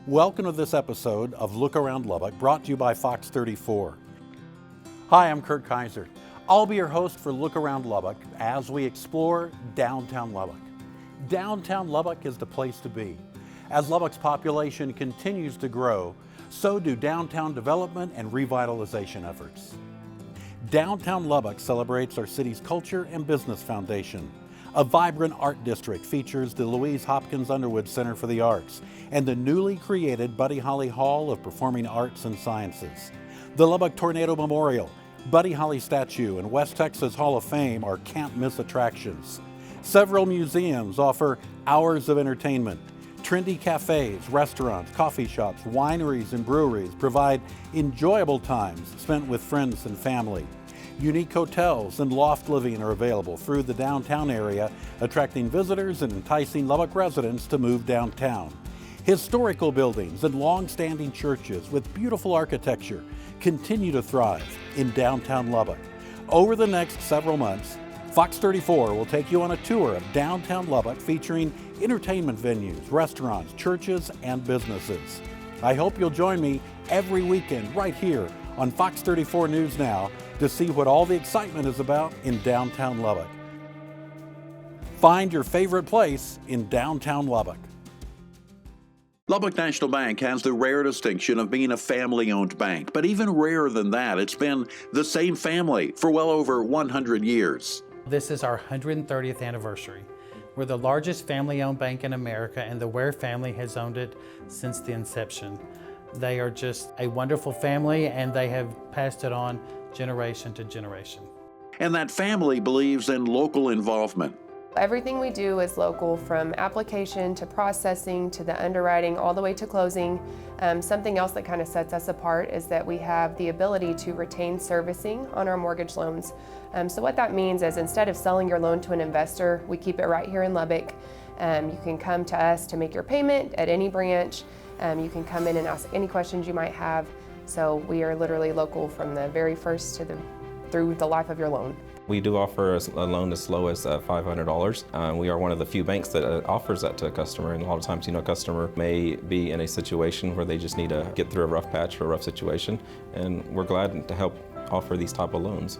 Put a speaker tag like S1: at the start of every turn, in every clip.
S1: Welcome to this episode of Look Around Lubbock, brought to you by Fox 34. Hi, I'm Kurt Kaiser. I'll be your host for Look Around Lubbock as we explore downtown Lubbock. Downtown Lubbock is the place to be. As Lubbock's population continues to grow, so do downtown development and revitalization efforts. Downtown Lubbock celebrates our city's culture and business foundation. A vibrant art district features the Louise Hopkins Underwood Center for the Arts and the newly created Buddy Holly Hall of Performing Arts and Sciences. The Lubbock Tornado Memorial, Buddy Holly Statue, and West Texas Hall of Fame are can't-miss attractions. Several museums offer hours of entertainment. Trendy cafes, restaurants, coffee shops, wineries, and breweries provide enjoyable times spent with friends and family. Unique hotels and loft living are available through the downtown area, attracting visitors and enticing Lubbock residents to move downtown. Historical buildings and long-standing churches with beautiful architecture continue to thrive in downtown Lubbock. Over the next several months, Fox 34 will take you on a tour of downtown Lubbock featuring entertainment venues, restaurants, churches, and businesses. I hope you'll join me every weekend right here on Fox 34 News Now to see what all the excitement is about in downtown Lubbock. Find your favorite place in downtown Lubbock. Lubbock National Bank has the rare distinction of being a family-owned bank, but even rarer than that, it's been the same family for well over 100 years.
S2: This is our 130th anniversary. We're the largest family-owned bank in America, and the Ware family has owned it since the inception. They are just a wonderful family, and they have passed it on generation to generation.
S1: And that family believes in local involvement.
S3: Everything we do is local, from application to processing to the underwriting all the way to closing. Something else that kind of sets us apart is that we have the ability to retain servicing on our mortgage loans. So what that means is instead of selling your loan to an investor, we keep it right here in Lubbock. You can come to us to make your payment at any branch. You can come in and ask any questions you might have. So we are literally local from the very first through the life of your loan.
S4: We do offer a loan as low as $500. We are one of the few banks that offers that to a customer, and a lot of times, a customer may be in a situation where they just need to get through a rough patch or a rough situation, and we're glad to help offer these type of loans.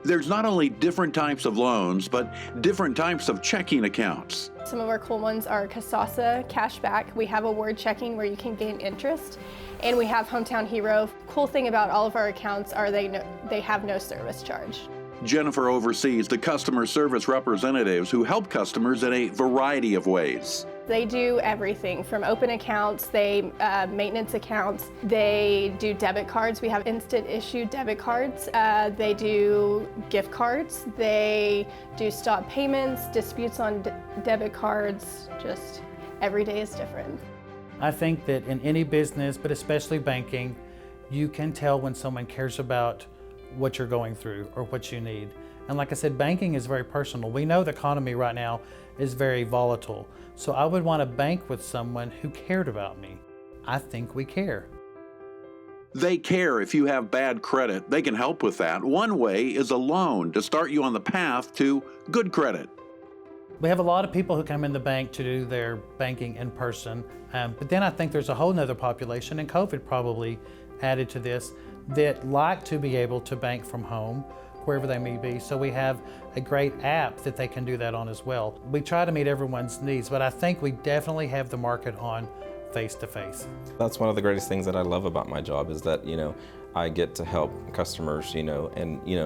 S1: There's not only different types of loans, but different types of checking accounts.
S5: Some of our cool ones are Kasasa Cashback. We have award checking where you can gain interest, and we have Hometown Hero. Cool thing about all of our accounts are they have no service charge.
S1: Jennifer oversees the customer service representatives who help customers in a variety of ways.
S5: They do everything from open accounts, maintenance accounts, they do debit cards. We have instant issue debit cards. They do gift cards. They do stop payments, disputes on debit cards. Just every day is different.
S2: I think that in any business, but especially banking, you can tell when someone cares about what you're going through or what you need. And like I said, banking is very personal. We know the economy right now is very volatile. So I would want to bank with someone who cared about me. I think we care.
S1: They care if you have bad credit. They can help with that. One way is a loan to start you on the path to good credit.
S2: We have a lot of people who come in the bank to do their banking in person. But then I think there's a whole nother population, and COVID probably added to this, that like to be able to bank from home, wherever they may be. So we have a great app that they can do that on as well. We try to meet everyone's needs, but I think we definitely have the market on face-to-face. That's
S4: one of the greatest things that I love about my job is that, I get to help customers, and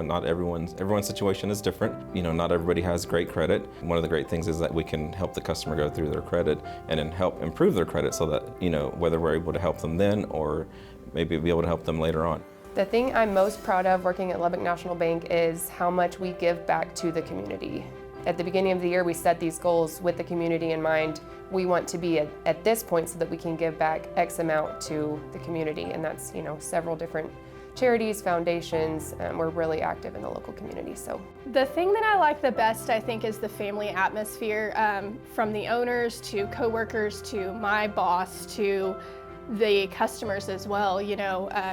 S4: not everyone's situation is different. Not everybody has great credit. One of the great things is that we can help the customer go through their credit and then help improve their credit so that, whether we're able to help them then or maybe be able to help them later on.
S3: The thing I'm most proud of working at Lubbock National Bank is how much we give back to the community. At the beginning of the year, we set these goals with the community in mind. We want to be at this point so that we can give back X amount to the community, and that's several different charities, foundations. We're really active in the local community. So
S5: the thing that I like the best, I think, is the family atmosphere, from the owners to coworkers to my boss to the customers as well.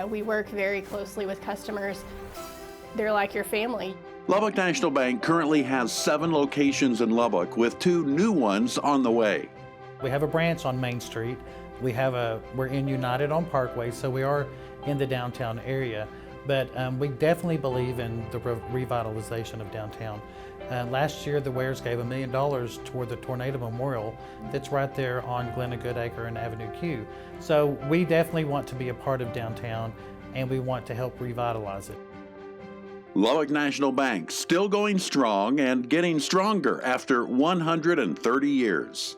S5: We work very closely with customers. They're like your family.
S1: Lubbock National Bank currently has 7 locations in Lubbock with 2 new ones on the way.
S2: We have a branch on Main Street We're in United on Parkway, so we are in the downtown area, but we definitely believe in the revitalization of downtown. Last year, the Wares gave $1 million toward the Tornado Memorial that's right there on Glenna Goodacre and Avenue Q. So we definitely want to be a part of downtown, and we want to help revitalize it.
S1: Lubbock National Bank, still going strong and getting stronger after 130 years.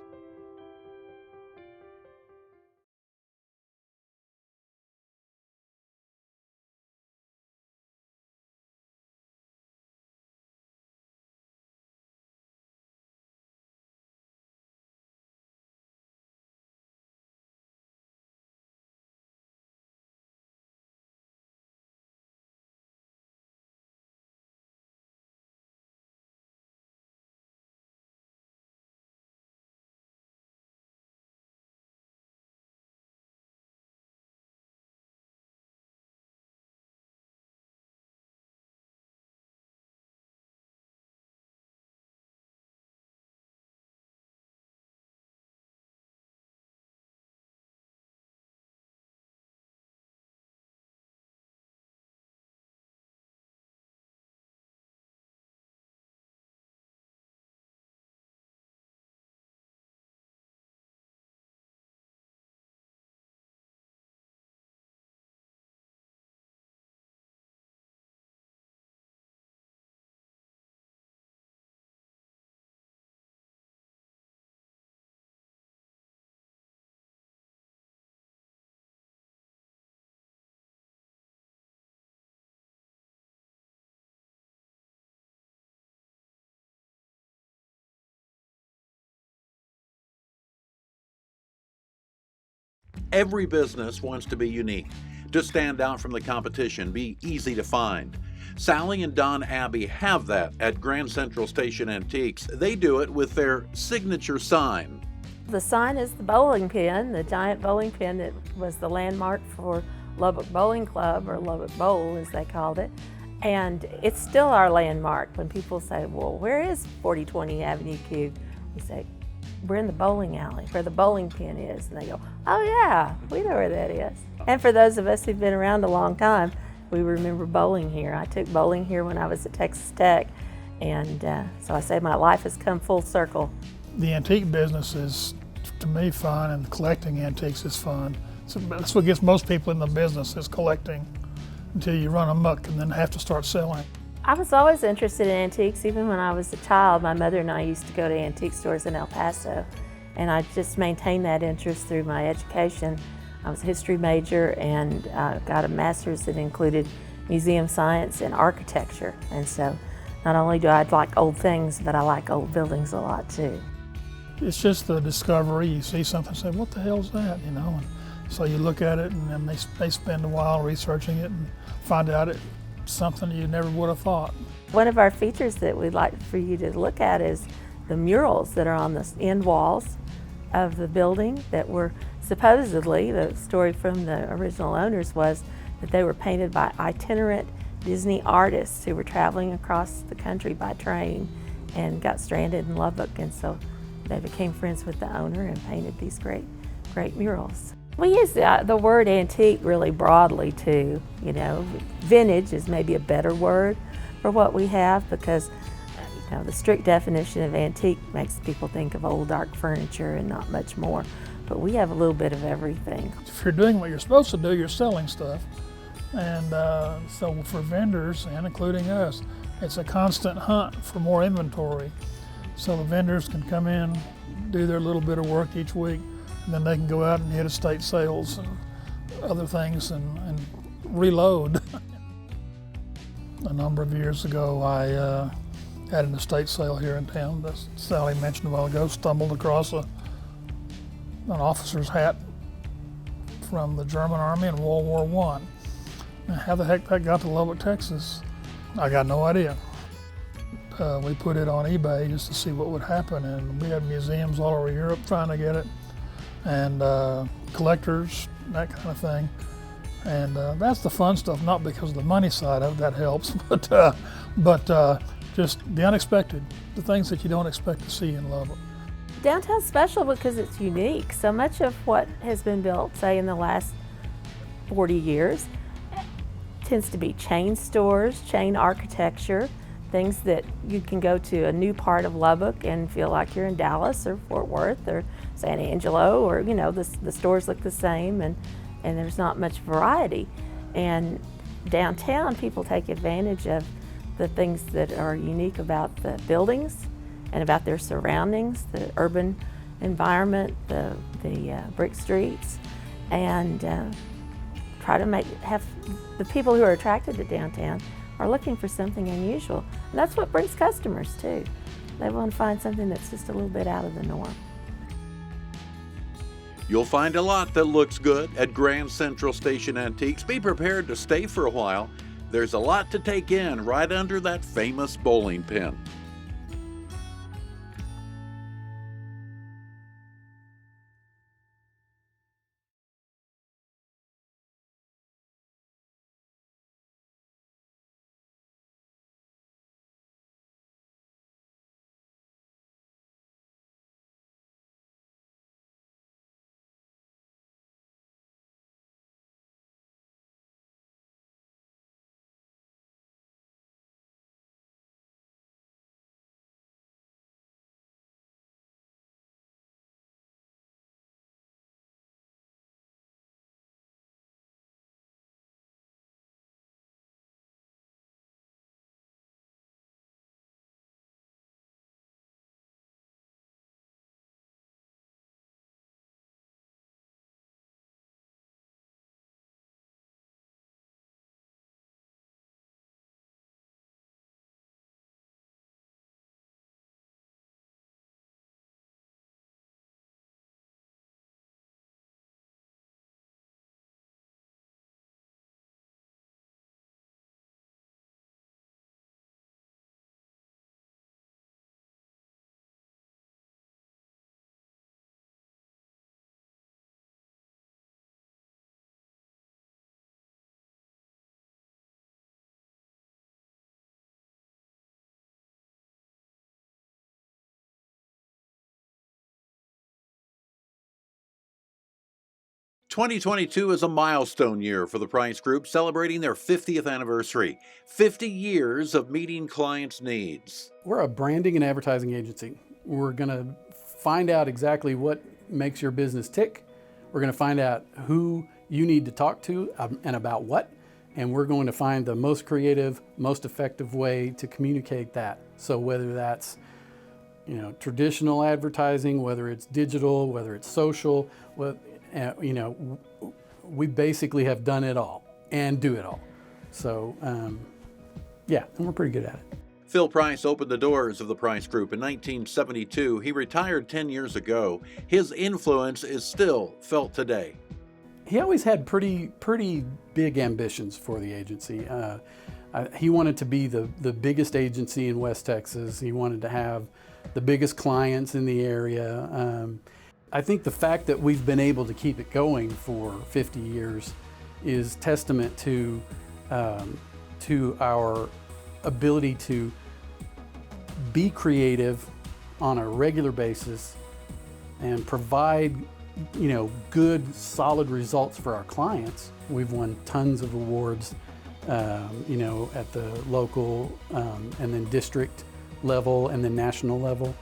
S1: Every business wants to be unique, to stand out from the competition, be easy to find. Sally and Don Abbey have that at Grand Central Station Antiques. They do it with their signature sign.
S6: The sign is the bowling pin, the giant bowling pin that was the landmark for Lubbock Bowling Club, or Lubbock Bowl as they called it. And it's still our landmark. When people say, well, where is 4020 Avenue Q? We say, we're in the bowling alley where the bowling pin is. And they go, oh yeah, we know where that is. And for those of us who've been around a long time, we remember bowling here. I took bowling here when I was at Texas Tech. And so I say my life has come full circle.
S7: The antique business is, to me, fun, and collecting antiques is fun. So that's what gets most people in the business, is collecting, until you run amok and then have to start selling.
S6: I was always interested in antiques. Even when I was a child, my mother and I used to go to antique stores in El Paso, and I just maintained that interest through my education. I was a history major and got a master's that included museum science and architecture. And so not only do I like old things, but I like old buildings a lot too.
S7: It's just the discovery. You see something, say, what the hell's that, you know? And so you look at it, and then they spend a while researching it and find out it's something you never would have thought.
S6: One of our features that we'd like for you to look at is the murals that are on the end walls of the building that were supposedly, the story from the original owners was that they were painted by itinerant Disney artists who were traveling across the country by train and got stranded in Lubbock, and so they became friends with the owner and painted these great murals. We use the word antique really broadly too. You know, vintage is maybe a better word for what we have, because you know, the strict definition of antique makes people think of old dark furniture and not much more. But we have a little bit of everything.
S7: If you're doing what you're supposed to do, you're selling stuff. And so for vendors, and including us, it's a constant hunt for more inventory. So the vendors can come in, do their little bit of work each week, and then they can go out and hit estate sales and other things and reload. A number of years ago, I had an estate sale here in town, as Sally mentioned a while ago. Stumbled across an officer's hat from the German Army in World War I. Now, how the heck that got to Lubbock, Texas, I got no idea. We put it on eBay just to see what would happen, and we had museums all over Europe trying to get it, and collectors, that kind of thing. And that's the fun stuff, not because of the money side of it, that helps, but just the unexpected, the things that you don't expect to see in Lubbock.
S6: Downtown's special because it's unique. So much of what has been built, say in the last 40 years, tends to be chain stores, chain architecture, things that you can go to a new part of Lubbock and feel like you're in Dallas or Fort Worth or San Angelo, or the stores look the same, and there's not much variety. And downtown, people take advantage of the things that are unique about the buildings and about their surroundings, the urban environment, the brick streets, and try to have the people who are attracted to downtown are looking for something unusual. And that's what brings customers too. They want to find something that's just a little bit out of the norm.
S1: You'll find a lot that looks good at Grand Central Station Antiques. Be prepared to stay for a while. There's a lot to take in right under that famous bowling pin. "2022 is a milestone year for the Price Group, celebrating their 50th anniversary. 50 years of meeting clients' needs.
S8: We're a branding and advertising agency. We're going to find out exactly what makes your business tick. We're going to find out who you need to talk to and about what, and we're going to find the most creative, most effective way to communicate that. So whether that's traditional advertising, whether it's digital, whether it's social, we basically have done it all and do it all. So, and we're pretty good at it.
S1: Phil Price opened the doors of the Price Group in 1972. He retired 10 years ago. His influence is still felt today.
S8: He always had pretty big ambitions for the agency. He wanted to be the biggest agency in West Texas. He wanted to have the biggest clients in the area. I think the fact that we've been able to keep it going for 50 years is testament to our ability to be creative on a regular basis and provide good, solid results for our clients. We've won tons of awards, at the local and then district level and then national level,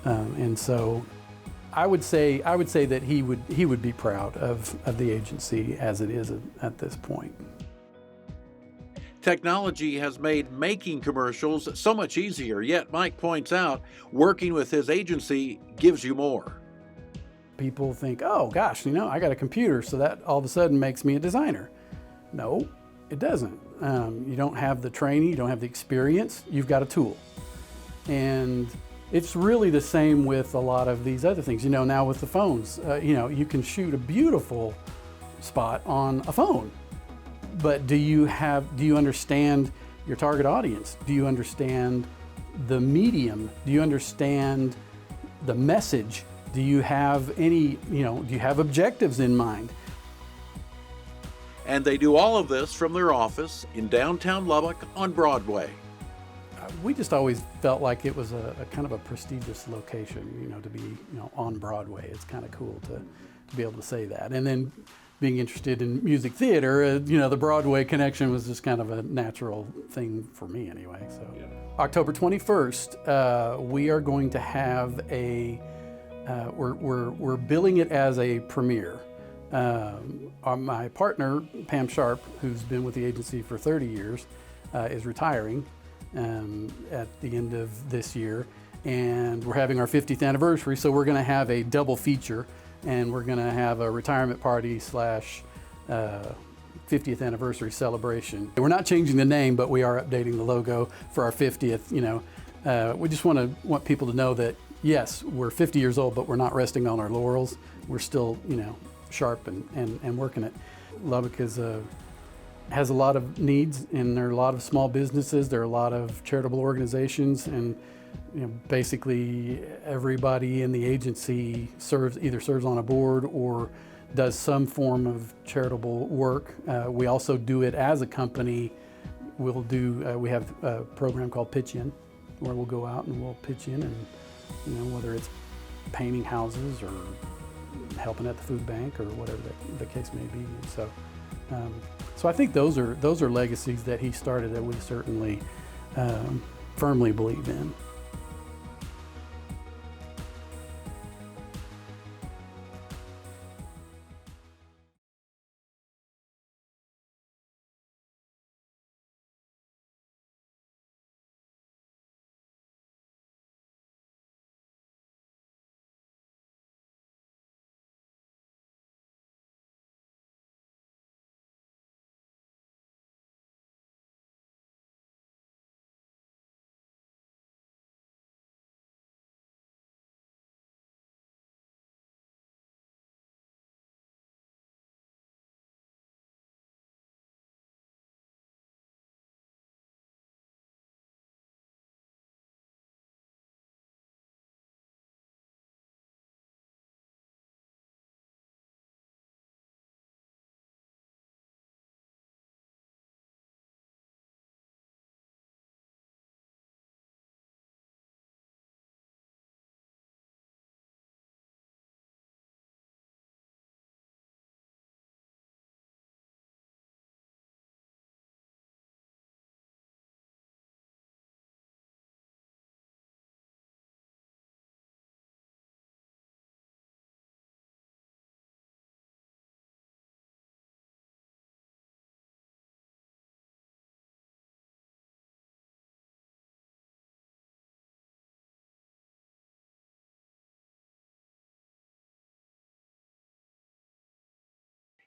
S8: and so I would say that he would be proud of the agency as it is at this point.
S1: Technology has made making commercials so much easier, yet Mike points out working with his agency gives you more.
S8: People think, oh gosh, I got a computer, so that all of a sudden makes me a designer. No, it doesn't. You don't have the training, you don't have the experience, you've got a tool. And it's really the same with a lot of these other things. Now with the phones, you can shoot a beautiful spot on a phone. But do you understand your target audience? Do you understand the medium? Do you understand the message? Do you have do you have objectives in mind?
S1: And they do all of this from their office in downtown Lubbock on Broadway.
S8: we just always felt like it was a kind of a prestigious location, to be, on Broadway. It's kind of cool to be able to say that. And then being interested in music theater, the Broadway connection was just kind of a natural thing for me anyway. So October 21st, we are going to have we're billing it as a premiere. My partner, Pam Sharp, who's been with the agency for 30 years, is retiring at the end of this year, and we're having our 50th anniversary, so we're going to have a double feature, and we're going to have a retirement party / 50th anniversary celebration. We're not changing the name, but we are updating the logo for our 50th. We just want people to know that yes, we're 50 years old, but we're not resting on our laurels. We're still, sharp and working it. Lubbock has a lot of needs, and there are a lot of small businesses, there are a lot of charitable organizations, and basically everybody in the agency either serves on a board or does some form of charitable work. We also do it as a company. We have a program called Pitch In, where we'll go out and we'll pitch in, and whether it's painting houses or helping at the food bank or whatever the case may be. So I think those are legacies that he started that we certainly firmly believe in.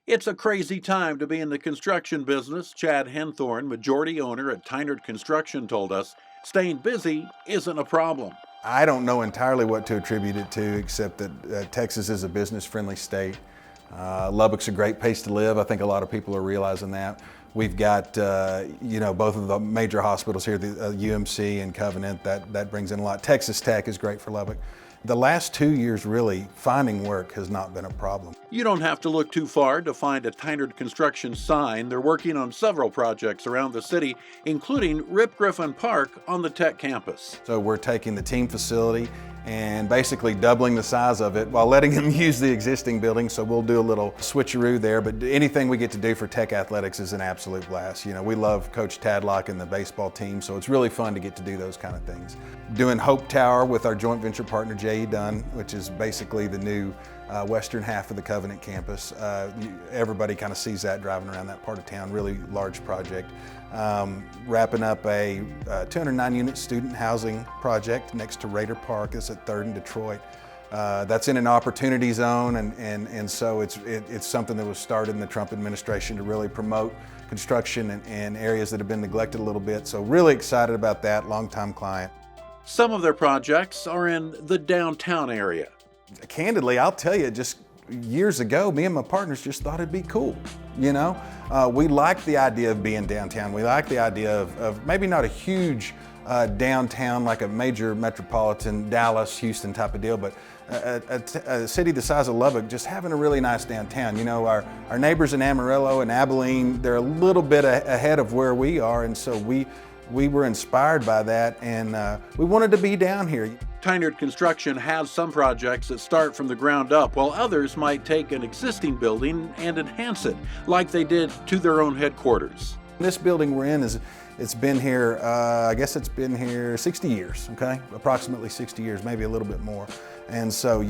S1: It's a crazy time to be in the construction business. Chad Henthorn, majority owner at Teinert Construction, told us staying busy isn't a problem.
S9: I don't know entirely what to attribute it to, except that Texas is a business-friendly state. Lubbock's a great place to live. I think a lot of people are realizing that. We've got, both of the major hospitals here, the UMC and Covenant, that brings in a lot. Texas Tech is great for Lubbock. The last 2 years, really, finding work has not been a problem.
S1: You don't have to look too far to find a Teinert Construction sign. They're working on several projects around the city, including Rip Griffin Park on the Tech campus.
S9: So we're taking the team facility and basically doubling the size of it while letting them use the existing building. So we'll do a little switcheroo there, but anything we get to do for Tech athletics is an absolute blast. We love Coach Tadlock and the baseball team, so it's really fun to get to do those kind of things. Doing Hope Tower with our joint venture partner, J.E. Dunn, which is basically the new western half of the Covenant campus. Everybody kind of sees that driving around that part of town, really large project. Wrapping up a 209-unit student housing project next to Raider Park. It's at 3rd and Detroit. That's in an opportunity zone, and so it's something that was started in the Trump administration to really promote construction in areas that have been neglected a little bit. So really excited about that, longtime client.
S1: Some of their projects are in the downtown area.
S9: Candidly, I'll tell you, just years ago, me and my partners just thought it'd be cool. We like the idea of being downtown. We like the idea of maybe not a huge downtown like a major metropolitan Dallas, Houston type of deal, but a city the size of Lubbock just having a really nice downtown. Our neighbors in Amarillo and Abilene, they're a little bit ahead of where we are, and so we We were inspired by that, and we wanted to be down here.
S1: Teinert Construction has some projects that start from the ground up, while others might take an existing building and enhance it, like they did to their own headquarters.
S9: This building we're in it's been here, I guess it's been here 60 years, okay? Approximately 60 years, maybe a little bit more. And so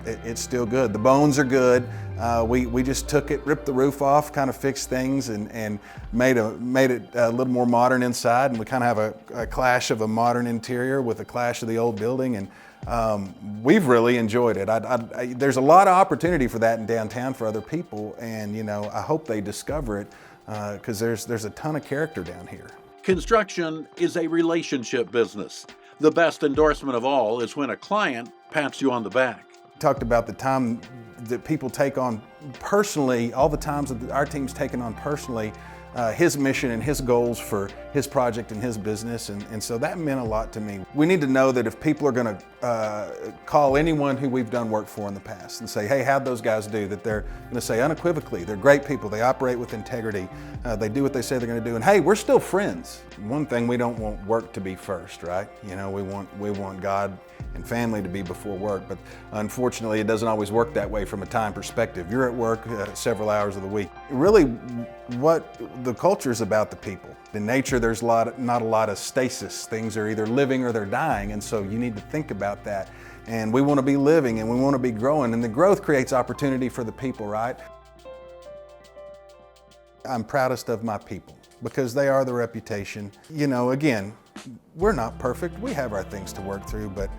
S9: it's still good. The bones are good. We just took it, ripped the roof off, kind of fixed things, and made it a little more modern inside. And we kind of have a clash of a modern interior with a clash of the old building. And we've really enjoyed it. There's a lot of opportunity for that in downtown for other people. And I hope they discover it because there's a ton of character down here.
S1: Construction is a relationship business. The best endorsement of all is when a client pats you on the back.
S9: Talked about the time that people take on personally, all the times that our team's taken on personally, his mission and his goals for his project and his business, and so that meant a lot to me. We need to know that if people are going to call anyone who we've done work for in the past and say, hey, how'd those guys do, that they're going to say unequivocally, they're great people, they operate with integrity, they do what they say they're going to do, and hey, we're still friends. One thing, we don't want work to be first, right? We want God and family to be before work, but unfortunately it doesn't always work that way from a time perspective. You're at work several hours of the week. Really, what the culture is about the people. In nature, there's not a lot of stasis. Things are either living or they're dying, and so you need to think about that. And we want to be living and we want to be growing, and the growth creates opportunity for the people, right? I'm proudest of my people because they are the reputation. Again, we're not perfect. We have our things to work through, but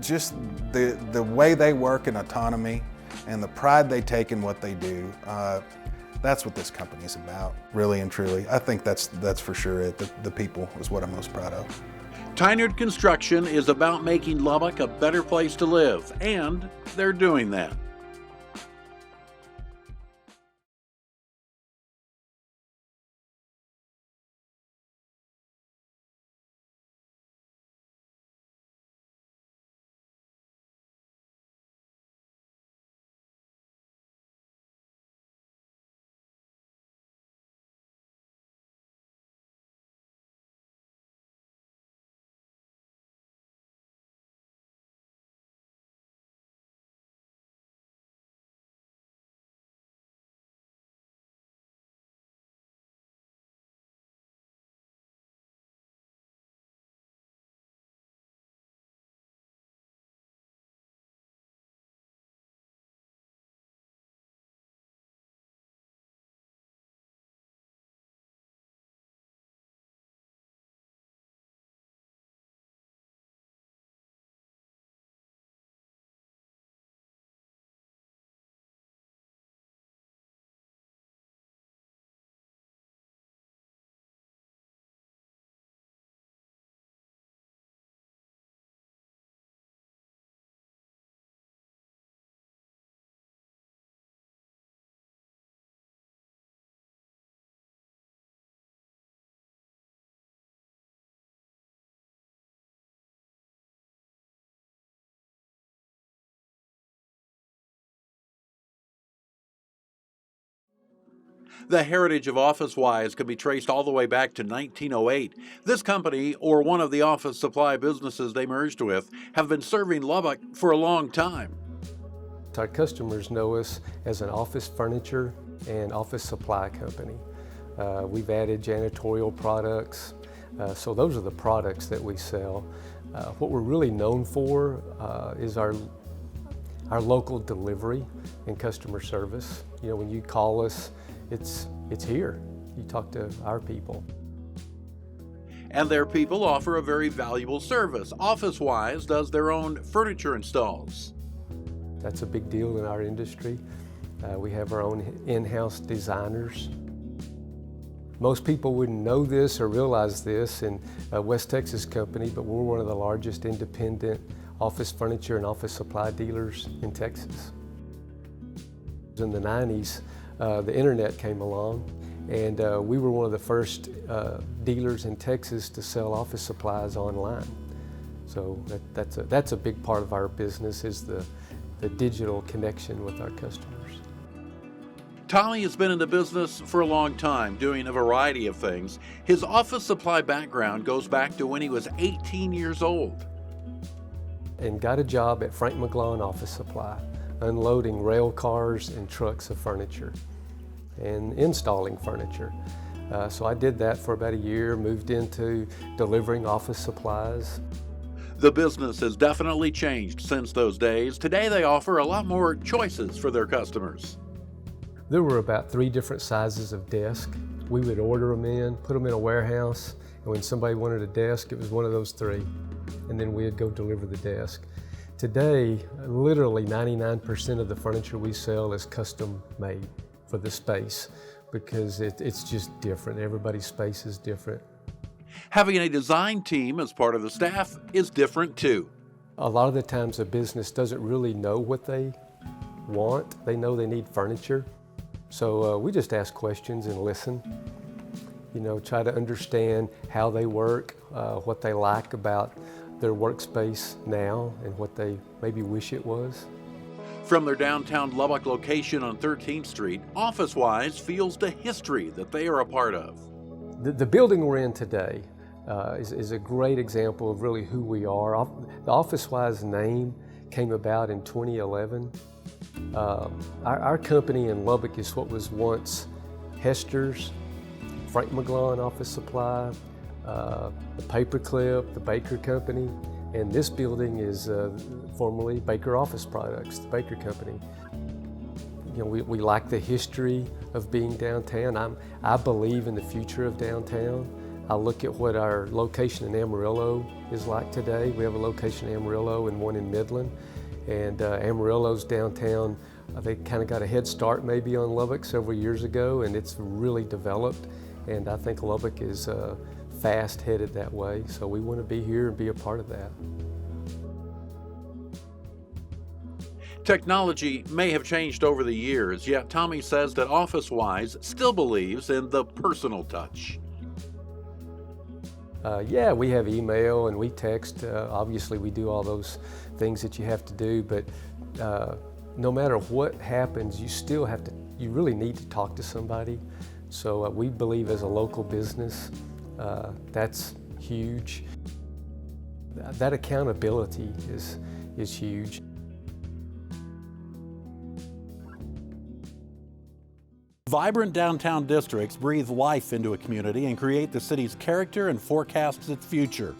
S9: just the way they work in autonomy and the pride they take in what they do, that's what this company is about, really and truly. I think that's for sure it. The people is what I'm most proud of.
S1: Teinert Construction is about making Lubbock a better place to live, and they're doing that. The heritage of Officewise can be traced all the way back to 1908. This company, or one of the office supply businesses they merged with, have been serving Lubbock for a long time.
S10: Our customers know us as an office furniture and office supply company. We've added janitorial products, so those are the products that we sell. What we're really known for is our local delivery and customer service. When you call us, it's here. You talk to our people.
S1: And their people offer a very valuable service. Officewise does their own furniture installs.
S10: That's a big deal in our industry. We have our own in-house designers. Most people wouldn't know this or realize this in a West Texas company, but we're one of the largest independent office furniture and office supply dealers in Texas. In the 90s, the internet came along, and we were one of the first dealers in Texas to sell office supplies online. So that's a big part of our business, is the digital connection with our customers.
S1: Tommy has been in the business for a long time, doing a variety of things. His office supply background goes back to when he was 18 years old.
S10: And got a job at Frank McGlone Office Supply, unloading rail cars and trucks of furniture and installing furniture. So I did that for about a year, moved into delivering office supplies.
S1: The business has definitely changed since those days. Today they offer a lot more choices for their customers.
S10: There were about 3 different sizes of desk. We would order them in, put them in a warehouse, and when somebody wanted a desk, it was one of those 3. And then we'd go deliver the desk. Today, literally 99% of the furniture we sell is custom made for the space because it's just different. Everybody's space is different.
S1: Having a design team as part of the staff is different too.
S10: A lot of the times a business doesn't really know what they want. They know they need furniture. So we just ask questions and listen. You know, try to understand how they work, what they like about their workspace now and what they maybe wish it was.
S1: From their downtown Lubbock location on 13th Street, Officewise feels the history that they are a part of.
S10: The building we're in today is a great example of really who we are. The Officewise name came about in 2011. Our company in Lubbock is what was once Hester's, Frank McGlone Office Supply, the Paperclip, the Baker Company, and this building is formerly Baker Office Products, the Baker Company. You know, we like the history of being downtown. I believe in the future of downtown. I look at what our location in Amarillo is like today. We have a location in Amarillo and one in Midland. And Amarillo's downtown, they kind of got a head start maybe on Lubbock several years ago, and it's really developed. And I think Lubbock is fast headed that way. So we want to be here and be a part of that.
S1: Technology may have changed over the years, yet Tommy says that Officewise still believes in the personal touch.
S10: Yeah, we have email and we text. Obviously, we do all those things that you have to do, but no matter what happens, you really need to talk to somebody. So we believe as a local business, that's huge. That accountability is huge.
S1: Vibrant downtown districts breathe life into a community and create the city's character and forecast its future.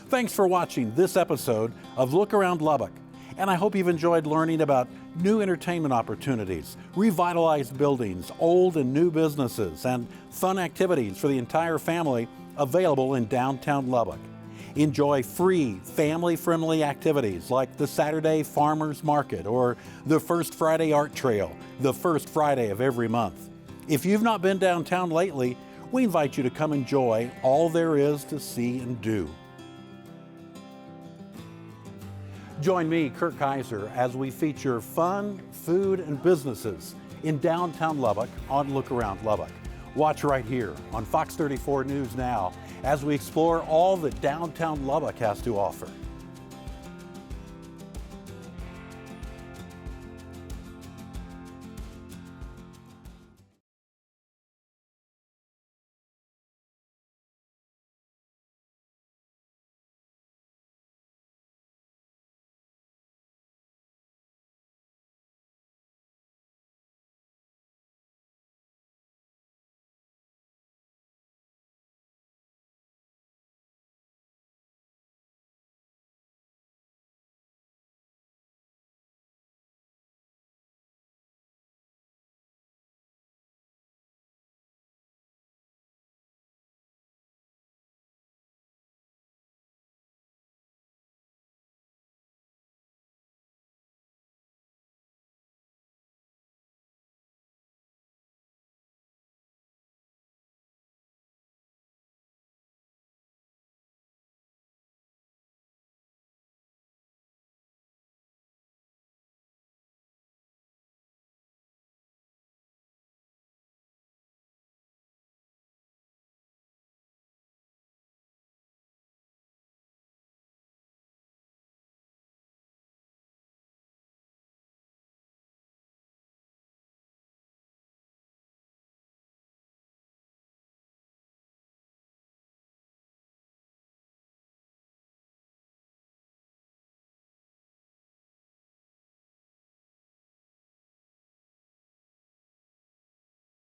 S1: Thanks for watching this episode of Look Around Lubbock, and I hope you've enjoyed learning about new entertainment opportunities, revitalized buildings, old and new businesses, and fun activities for the entire family available in downtown Lubbock. Enjoy free, family-friendly activities like the Saturday Farmers Market or the First Friday Art Trail, the first Friday of every month. If you've not been downtown lately, we invite you to come enjoy all there is to see and do. Join me, Kurt Kaiser, as we feature fun, food, and businesses in downtown Lubbock on Look Around Lubbock. Watch right here on Fox 34 News Now as we explore all that downtown Lubbock has to offer.